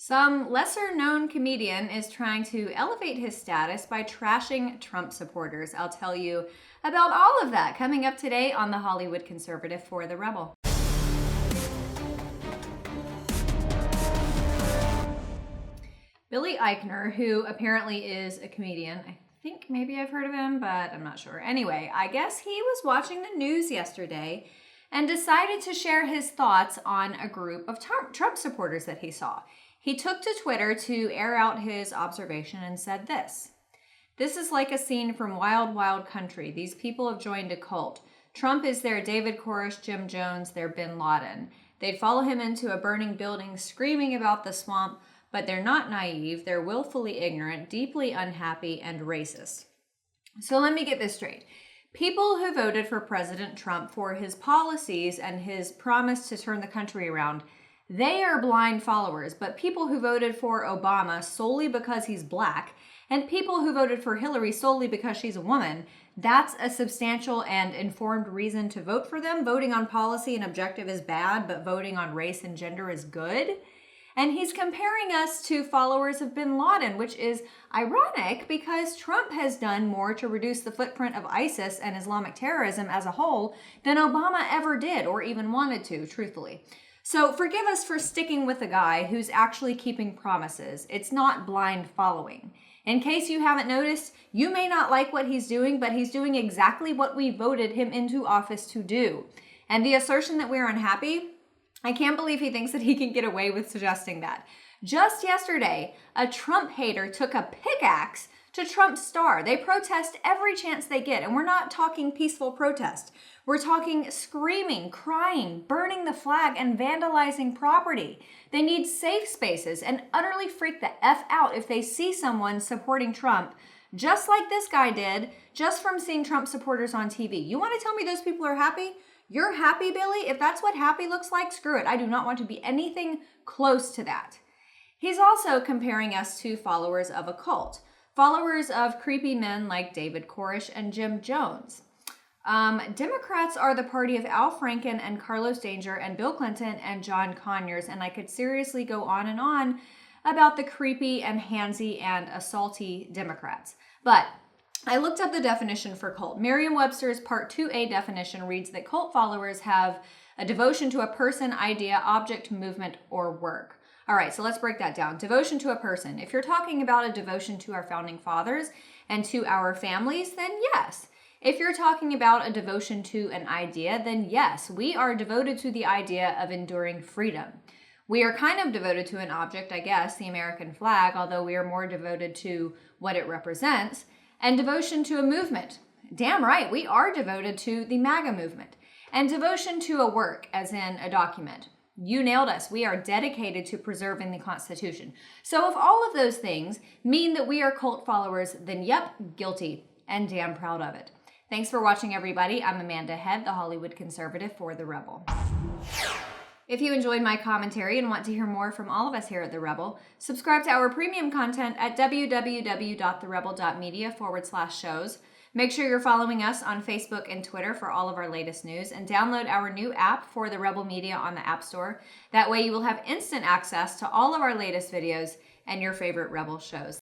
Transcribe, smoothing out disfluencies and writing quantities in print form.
Some lesser-known comedian is trying to elevate his status by trashing Trump supporters. I'll tell you about all of that coming up today on The Hollywood Conservative for The Rebel. Billy Eichner, who apparently is a comedian, I think maybe I've heard of him, but I'm not sure. Anyway, I guess he was watching the news yesterday and decided to share his thoughts on a group of Trump supporters that he saw. He took to Twitter to air out his observation and said this: "This is like a scene from Wild Wild Country. These people have joined a cult. Trump is their David Koresh, Jim Jones, their Bin Laden. They'd follow him into a burning building screaming about the swamp, but they're not naive. They're willfully ignorant, deeply unhappy, and racist." So let me get this straight. People who voted for President Trump for his policies and his promise to turn the country around, they are blind followers. But people who voted for Obama solely because he's black, and people who voted for Hillary solely because she's a woman, that's a substantial and informed reason to vote for them. Voting on policy and objective is bad, but voting on race and gender is good. And he's comparing us to followers of Bin Laden, which is ironic because Trump has done more to reduce the footprint of ISIS and Islamic terrorism as a whole than Obama ever did or even wanted to, truthfully. So forgive us for sticking with a guy who's actually keeping promises. It's not blind following. In case you haven't noticed, you may not like what he's doing, but he's doing exactly what we voted him into office to do. And the assertion that we're unhappy, I can't believe he thinks that he can get away with suggesting that. Just yesterday, a Trump hater took a pickaxe to Trump's star. They protest every chance they get, and we're not talking peaceful protest. We're talking screaming, crying, burning the flag, and vandalizing property. They need safe spaces and utterly freak the F out if they see someone supporting Trump, just like this guy did, just from seeing Trump supporters on TV. You want to tell me those people are happy? You're happy, Billy? If that's what happy looks like, screw it. I do not want to be anything close to that. He's also comparing us to followers of a cult, followers of creepy men like David Koresh and Jim Jones. Democrats are the party of Al Franken and Carlos Danger and Bill Clinton and John Conyers, and I could seriously go on about the creepy and handsy and assaulty Democrats. But I looked up the definition for cult. Merriam-Webster's Part 2A definition reads that cult followers have a devotion to a person, idea, object, movement, or work. All right, so let's break that down. Devotion to a person. If you're talking about a devotion to our founding fathers and to our families, then yes. If you're talking about a devotion to an idea, then yes, we are devoted to the idea of enduring freedom. We are kind of devoted to an object, I guess, the American flag, although we are more devoted to what it represents. And devotion to a movement. Damn right, we are devoted to the MAGA movement. And devotion to a work, as in a document. You nailed us. We are dedicated to preserving the Constitution. So if all of those things mean that we are cult followers, then yep, guilty, and damn proud of it. Thanks for watching, everybody. I'm Amanda Head, the Hollywood Conservative for The Rebel. If you enjoyed my commentary and want to hear more from all of us here at The Rebel, subscribe to our premium content at www.TheRebel.media/shows. Make sure you're following us on Facebook and Twitter for all of our latest news, and download our new app for The Rebel Media on the App Store. That way you will have instant access to all of our latest videos and your favorite Rebel shows.